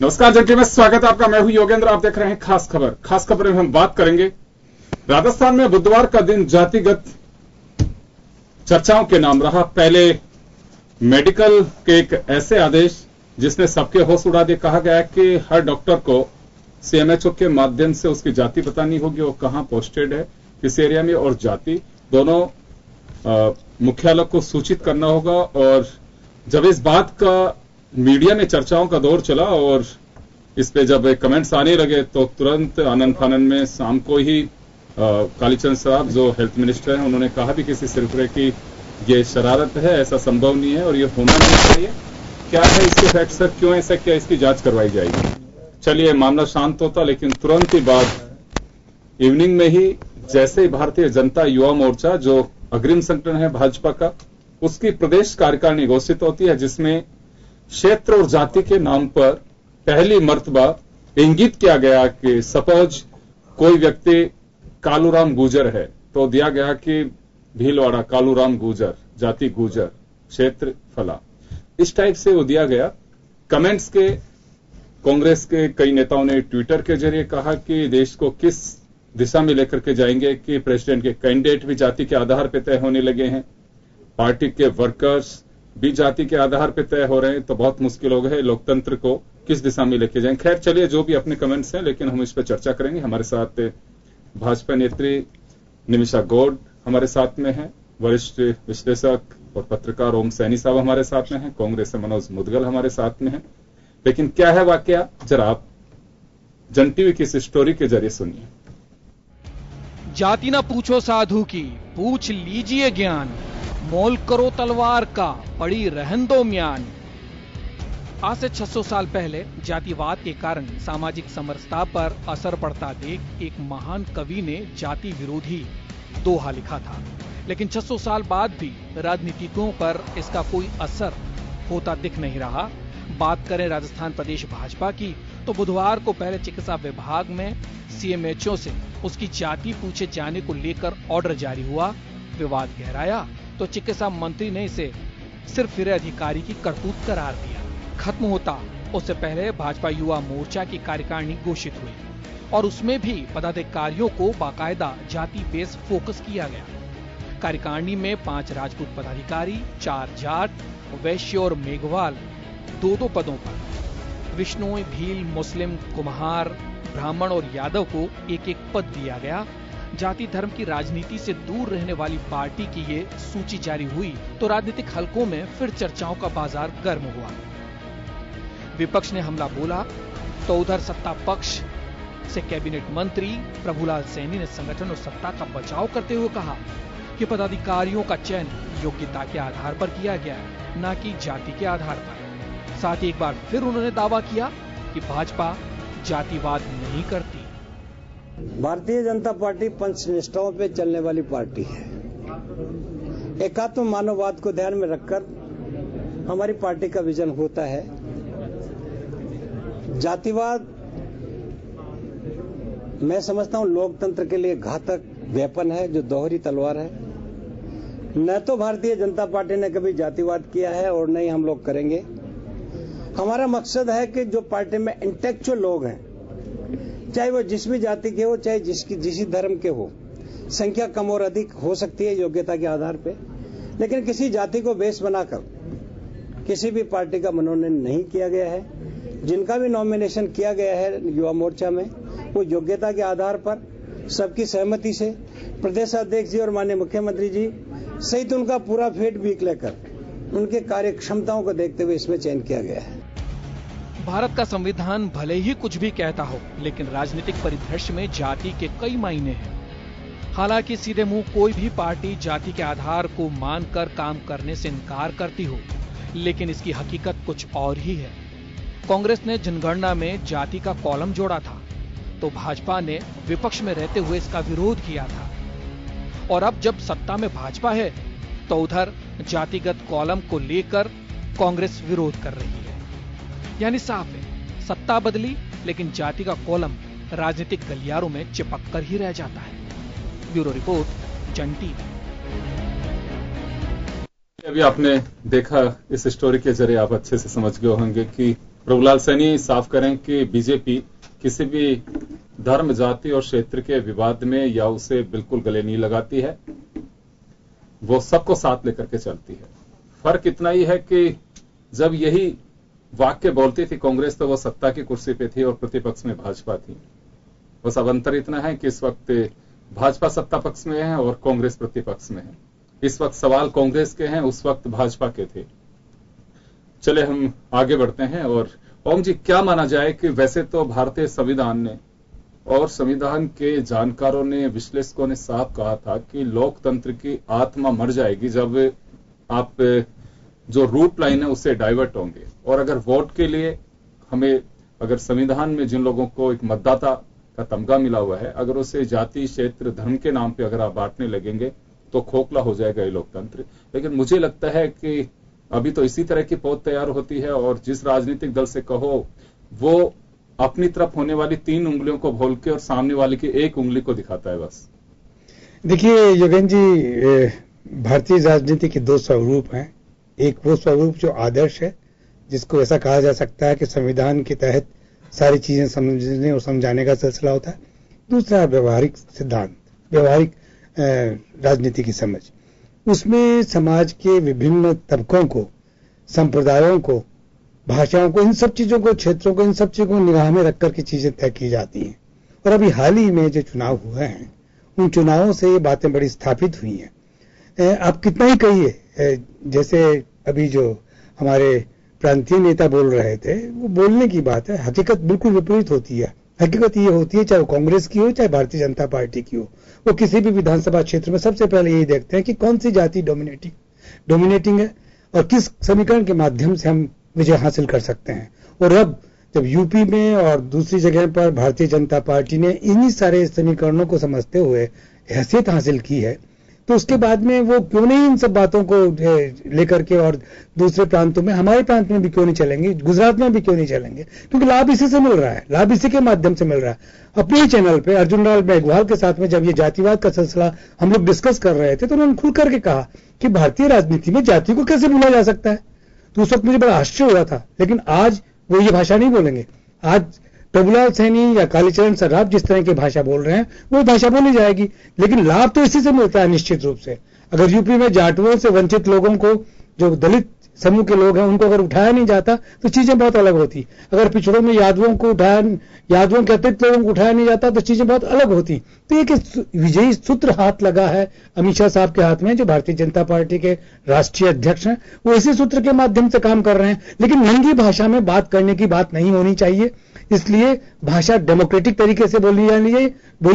नमस्कार जंटी में स्वागत है आपका। मैं हूं योगेंद्र। आप देख रहे हैं खास खबर। खास खबर में हम बात करेंगे राजस्थान में बुधवार का दिन जातिगत चर्चाओं के नाम रहा। पहले मेडिकल के एक ऐसे आदेश जिसने सबके होश उड़ा दिए। कहा गया कि हर डॉक्टर को सीएमएचओ के माध्यम से उसकी जाति बतानी होगी, वो कहां पोस्टेड है, किस एरिया में, और जाति दोनों मुख्यालय को सूचित करना होगा। और जब इस बात का मीडिया में चर्चाओं का दौर चला और इस पे जब कमेंट्स आने लगे तो तुरंत आनंद फानन में शाम को ही कालीचरण साहब जो हेल्थ मिनिस्टर हैं उन्होंने कहा भी किसी सिलसिले की ये शरारत है, ऐसा संभव नहीं है और ये होना नहीं चाहिए। क्या है इसके फैक्ट सर, क्यों ऐसा, क्या इसकी जांच करवाई जाएगी। चलिए मामला शांत होता, लेकिन तुरंत ही बाद इवनिंग में ही जैसे ही भारतीय जनता युवा मोर्चा जो अग्रिम संगठन है भाजपा का, उसकी प्रदेश कार्यकारिणी घोषित होती है, जिसमें क्षेत्र और जाति के नाम पर पहली मर्तबा इंगित किया गया कि सपोज कोई व्यक्ति कालूराम गुजर है तो दिया गया कि भीलवाड़ा कालूराम गुजर, जाति गुजर, क्षेत्र फला, इस टाइप से वो दिया गया। कमेंट्स के कांग्रेस के कई नेताओं ने ट्विटर के जरिए कहा कि देश को किस दिशा में लेकर के जाएंगे कि प्रेसिडेंट के कैंडिडेट भी जाति के आधार पर तय होने लगे हैं, पार्टी के वर्कर्स भी जाति के आधार पर तय हो रहे हैं, तो बहुत मुश्किल हो गए लोकतंत्र को किस दिशा में लेके जाएं। खैर चलिए, जो भी अपने कमेंट्स हैं, लेकिन हम इस पर चर्चा करेंगे। हमारे साथ भाजपा नेत्री निमिषा गौड़ हमारे साथ में हैं, वरिष्ठ विश्लेषक और पत्रकार ओम सैनी साहब हमारे साथ में हैं, कांग्रेस से मनोज मुदगल हमारे साथ में हैं। लेकिन क्या है वाकया, जरा आप जन टीवी की इस स्टोरी के जरिए सुनिए। जाति ना पूछो साधु की, पूछ लीजिए ज्ञान, मोल करो तलवार का, पड़ी रहन दो म्यान। आज से 600 साल पहले जातिवाद के कारण सामाजिक समरसता पर असर पड़ता देख एक महान कवि ने जाति विरोधी दोहा लिखा था। लेकिन 600 साल बाद भी राजनीतिकों पर इसका कोई असर होता दिख नहीं रहा। बात करें राजस्थान प्रदेश भाजपा की, तो बुधवार को पहले चिकित्सा विभाग में सीएमएचओ से उसकी जाति पूछे जाने को लेकर ऑर्डर जारी हुआ। विवाद गहराया तो चिकित्सा मंत्री ने इसे सिर्फ फिर अधिकारी की करतूत करार दिया। खत्म होता उससे पहले भाजपा युवा मोर्चा की कार्यकारिणी घोषित हुई और उसमें भी पदाधिकारियों को बाकायदा जाति बेस फोकस किया गया। कार्यकारिणी में 5 राजपूत पदाधिकारी, 4 जाट, वैश्य और मेघवाल 2-2 पदों पर, विष्णोई, भील, मुस्लिम, कुम्हार, ब्राह्मण और यादव को 1-1 पद दिया गया। जाति धर्म की राजनीति से दूर रहने वाली पार्टी की ये सूची जारी हुई तो राजनीतिक हलकों में फिर चर्चाओं का बाजार गर्म हुआ। विपक्ष ने हमला बोला तो उधर सत्ता पक्ष से कैबिनेट मंत्री प्रभुलाल सैनी ने संगठन और सत्ता का बचाव करते हुए कहा कि पदाधिकारियों का चयन योग्यता के आधार पर किया गया है, न कि जाति के आधार पर। साथ ही एक बार फिर उन्होंने दावा किया कि भाजपा जातिवाद नहीं करती। भारतीय जनता पार्टी पंचनिष्ठाओं पे चलने वाली पार्टी है। एकात्म मानववाद को ध्यान में रखकर हमारी पार्टी का विजन होता है। जातिवाद मैं समझता हूं लोकतंत्र के लिए घातक वेपन है, जो दोहरी तलवार है। न तो भारतीय जनता पार्टी ने कभी जातिवाद किया है और न ही हम लोग करेंगे। हमारा मकसद है कि जो पार्टी में इंटेलेक्चुअल लोग हैं, चाहे वो जिस भी जाति के हो, चाहे जिस धर्म के हो, संख्या कम और अधिक हो सकती है योग्यता के आधार पे, लेकिन किसी जाति को बेस बनाकर किसी भी पार्टी का मनोनयन नहीं किया गया है। जिनका भी नॉमिनेशन किया गया है युवा मोर्चा में, वो योग्यता के आधार पर सबकी सहमति से प्रदेश अध्यक्ष जी और माननीय मुख्यमंत्री जी सहित उनका पूरा फीडबैक लेकर उनके कार्य क्षमताओं को देखते हुए इसमें चयन किया गया है। भारत का संविधान भले ही कुछ भी कहता हो, लेकिन राजनीतिक परिदृश्य में जाति के कई मायने हैं। हालांकि सीधे मुंह कोई भी पार्टी जाति के आधार को मानकर काम करने से इनकार करती हो, लेकिन इसकी हकीकत कुछ और ही है। कांग्रेस ने जनगणना में जाति का कॉलम जोड़ा था, तो भाजपा ने विपक्ष में रहते हुए इसका विरोध किया था। और अब जब सत्ता में भाजपा है, तो उधर जातिगत कॉलम को लेकर कांग्रेस विरोध कर रही है। यानी साफ है, सत्ता बदली लेकिन जाति का कॉलम राजनीतिक गलियारों में चिपक कर ही रह जाता है। ब्यूरो रिपोर्ट, जन टीवी। अभी आपने देखा, इस स्टोरी के जरिए आप अच्छे से समझ गए होंगे कि प्रभुलाल सैनी साफ करें कि बीजेपी किसी भी धर्म, जाति और क्षेत्र के विवाद में या उसे बिल्कुल गले नहीं लगाती है, वो सबको साथ लेकर के चलती है। फर्क इतना ही है कि जब यही वाक्य बोलती थी कांग्रेस तो वो सत्ता की कुर्सी पे थी और प्रतिपक्ष में भाजपा थी। बस अब अंतर इतना है कि इस वक्त भाजपा सत्ता पक्ष में है और कांग्रेस प्रतिपक्ष में है। इस वक्त सवाल कांग्रेस के हैं, उस वक्त भाजपा के थे। चले हम आगे बढ़ते हैं। और ओम जी, क्या माना जाए कि वैसे तो भारतीय संविधान ने और संविधान के जानकारों ने, विश्लेषकों ने साफ कहा था कि लोकतंत्र की आत्मा मर जाएगी जब आप जो रूट लाइन है उससे डाइवर्ट होंगे। और अगर वोट के लिए हमें, अगर संविधान में जिन लोगों को एक मतदाता का तमगा मिला हुआ है, अगर उसे जाति, क्षेत्र, धर्म के नाम पे अगर आप बांटने लगेंगे तो खोखला हो जाएगा ये लोकतंत्र। लेकिन मुझे लगता है कि अभी तो इसी तरह की पौध तैयार होती है और जिस राजनीतिक दल से कहो वो अपनी तरफ होने वाली 3 उंगलियों को भूल के और सामने वाले की 1 उंगली को दिखाता है बस। देखिए योगेन जी, भारतीय राजनीति के 2 स्वरूप हैं। एक वो स्वरूप जो आदर्श है, जिसको ऐसा कहा जा सकता है कि संविधान के तहत सारी चीजें समझने और समझाने का सिलसिला होता है। दूसरा व्यवहारिक सिद्धांत, व्यवहारिक राजनीति की समझ। उसमें समाज के विभिन्न तबकों को, संप्रदायों को, भाषाओं को, इन सब चीजों को, क्षेत्रों को, इन सब चीजों को निगाह में रख करके चीजें तय की जाती हैं। और अभी हाल ही में जो चुनाव हुए हैं, उन चुनावों से ये बातें बड़ी स्थापित हुई हैं। आप कितना ही कहिए, जैसे अभी जो हमारे प्रांतीय नेता बोल रहे थे, वो बोलने की बात है, हकीकत बिल्कुल विपरीत होती है। हकीकत ये होती है, चाहे वो कांग्रेस की हो चाहे भारतीय जनता पार्टी की हो, वो किसी भी विधानसभा क्षेत्र में सबसे पहले यही देखते हैं कि कौन सी जाति डोमिनेटिंग है और किस समीकरण के माध्यम से हम विजय हासिल कर सकते हैं। और अब जब यूपी में और दूसरी जगह पर भारतीय जनता पार्टी ने इन्हीं सारे समीकरणों को समझते हुए हैसियत हासिल की है, तो उसके बाद में वो क्यों नहीं इन सब बातों को लेकर के और दूसरे प्रांतों में, हमारे प्रांत में भी क्यों नहीं चलेंगे, गुजरात में भी क्यों नहीं चलेंगे, क्योंकि लाभ इसी से मिल रहा है, लाभ इसी के माध्यम से मिल रहा है। अपने ही चैनल पे अर्जुन लाल मेघवाल के साथ में जब ये जातिवाद का सिलसिला हम लोग डिस्कस कर रहे थे तो उन्होंने खुल करके कहा कि भारतीय राजनीति में जाति को कैसे भूला जा सकता है। तो उस वक्त मुझे बड़ा आश्चर्य हुआ था, लेकिन आज वो ये भाषा नहीं बोलेंगे। आज प्रभुलाल सैनी या कालीचरण सर्राफ जिस तरह की भाषा बोल रहे हैं वो भाषा बोली जाएगी, लेकिन लाभ तो इसी से मिलता है निश्चित रूप से। अगर यूपी में जाटुओं से वंचित लोगों को, जो दलित समूह के लोग हैं, उनको अगर उठाया नहीं जाता तो चीजें बहुत अलग होती। अगर पिछड़ों में यादवों के अतिरिक्त लोगों को उठाया नहीं जाता तो चीजें बहुत अलग होती। तो एक विजयी सूत्र हाथ लगा है अमित शाह साहब के हाथ में, जो भारतीय जनता पार्टी के राष्ट्रीय अध्यक्ष हैं। वो इसी सूत्र के माध्यम से काम कर रहे हैं, लेकिन नंगी भाषा में बात करने की बात नहीं होनी चाहिए। इसलिए भाषा डेमोक्रेटिक तरीके से बोली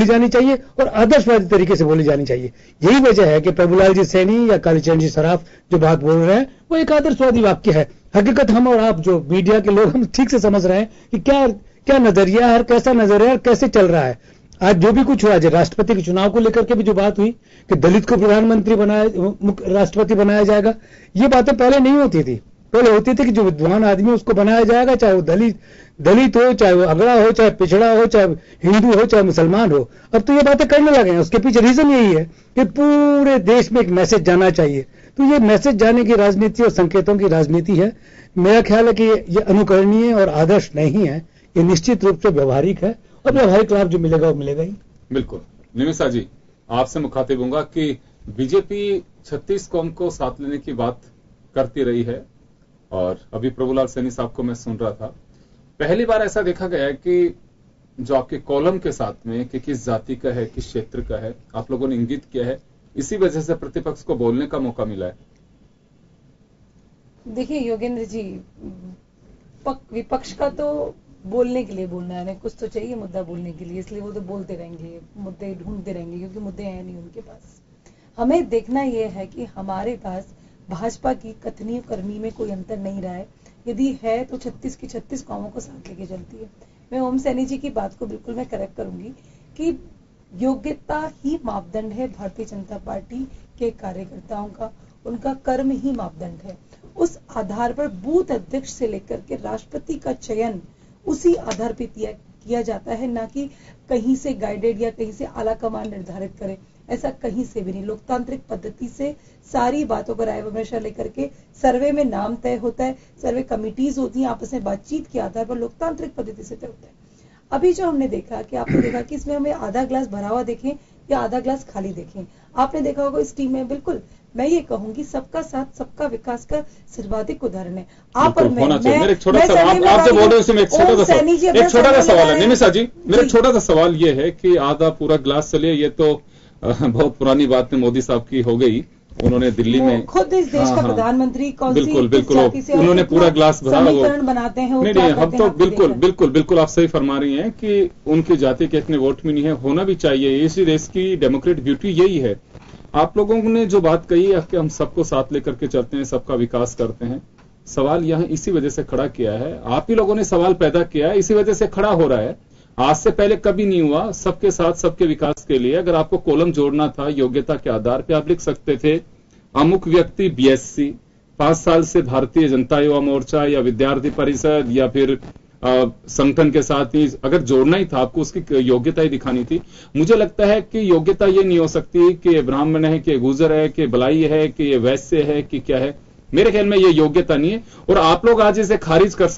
जानी चाहिए और आदर्शवादी तरीके से बोली जानी चाहिए। यही वजह है कि प्रभुलाल जी सैनी या कालीचरण जी सराफ जो बात बोल रहे हैं वो एक आदर्शवादी वाक्य है। हकीकत हम और आप जो मीडिया के लोग, हम ठीक से समझ रहे हैं कि क्या नजरिया है, कैसा नजरिया है, कैसे चल रहा है। आज जो भी कुछ हुआ, आज राष्ट्रपति के चुनाव को लेकर के भी जो बात हुई कि दलित को प्रधानमंत्री राष्ट्रपति बनाया जाएगा, ये बातें पहले नहीं होती थी। पहले होती थी कि जो विद्वान आदमी उसको बनाया जाएगा, चाहे वो दलित हो, चाहे वो अगड़ा हो, चाहे पिछड़ा हो, चाहे हिंदू हो, चाहे मुसलमान हो। अब तो ये बातें करने लगे हैं। उसके पीछे रीजन यही है कि पूरे देश में एक मैसेज जाना चाहिए। तो ये मैसेज जाने की राजनीति और संकेतों की राजनीति है। मेरा ख्याल है कि ये अनुकरणीय और आदर्श नहीं है, ये निश्चित रूप से व्यवहारिक है और व्यवहारिक लाभ जो मिलेगा वो मिलेगा ही। बिल्कुल। निमिषा जी, आपसे मुखातिब होऊंगा कि बीजेपी 36 कौम को साथ लेने की बात करती रही है और अभी प्रभुलाल सैनी साहब को मैं सुन रहा था, पहली बार ऐसा देखा गया है कि जो आपके कॉलम के साथ में कि किस जाति का है, किस क्षेत्र का है, आप लोगों ने इंगित किया है, इसी वजह से प्रतिपक्ष को बोलने का मौका मिला है। देखिए योगेंद्र जी, विपक्ष का तो बोलने के लिए बोलना है, कुछ तो चाहिए मुद्दा बोलने के लिए, इसलिए वो तो बोलते रहेंगे, मुद्दे ढूंढते रहेंगे, क्योंकि मुद्दे हैं नहीं उनके पास। हमें देखना यह है कि हमारे पास भाजपा की कथनी करनी में कोई अंतर नहीं रहा है। यदि है तो 36 की 36 कौमों को साथ लेके चलती है। मैं ओम सैनी जी की बात को बिल्कुल मैं करेक्ट करूंगी कि योग्यता ही मापदंड है भारतीय जनता पार्टी के कार्यकर्ताओं का, उनका कर्म ही मापदंड है। उस आधार पर बूथ अध्यक्ष से लेकर के राष्ट्रपति का चयन उसी आधार पर किया जाता है, ना कि कहीं से गाइडेड या कहीं से आला कमान निर्धारित करे। ऐसा कहीं से भी नहीं। लोकतांत्रिक पद्धति से सारी बातों को राय विमर्शा लेकर के सर्वे में नाम तय होता है, सर्वे कमिटीज होती हैं, आपस में बातचीत के आधार पर लोकतांत्रिक पद्धति से तय होता है। अभी जो हमने देखा कि आपने देखा कि इसमें हमें आधा ग्लास भरा हुआ देखें या आधा ग्लास खाली देखें। आपने देखा होगा इस टीम में बिल्कुल मैं ये कहूंगी सबका साथ सबका विकास का सर्वाधिक उदाहरण है। आप और मैं मेरा एक छोटा सा आप जो बोल रहे हो उसमें एक छोटा सा सवाल है निमिषा जी, मेरा एक छोटा सा सवाल ये है कि आधा पूरा ग्लास चलिए, ये तो बहुत पुरानी बात है, मोदी साहब की हो गई, उन्होंने दिल्ली में खुद इस देश का प्रधानमंत्री कौन सी बिल्कुल उन्होंने पूरा ग्लास भरा, समीकरण बनाते हैं। नहीं हम तो बिल्कुल आप सही फरमा रही हैं कि उनकी जाति के इतने वोट में नहीं है, होना भी चाहिए। इसी देश की डेमोक्रेट ब्यूटी यही है। आप लोगों ने जो बात कही है कि हम सबको साथ लेकर के चलते हैं, सबका विकास करते हैं, सवाल यहां इसी वजह से खड़ा किया है, आप ही लोगों ने सवाल पैदा किया है, इसी वजह से खड़ा हो रहा है। आज से पहले कभी नहीं हुआ। सबके साथ सबके विकास के लिए अगर आपको कॉलम जोड़ना था योग्यता के आधार पर, आप लिख सकते थे अमुक व्यक्ति बीएससी, 5 साल से भारतीय जनता युवा मोर्चा या विद्यार्थी परिषद या फिर संगठन के साथ ही अगर जोड़ना ही था, आपको उसकी योग्यता ही दिखानी थी। मुझे लगता है कि योग्यता ये नहीं हो सकती कि ये ब्राह्मण है, कि ये गुर्जर है, कि बलाई है, कि ये वैश्य है, कि क्या है। मेरे ख्याल में ये योग्यता नहीं है और आप लोग आज इसे खारिज कर सकते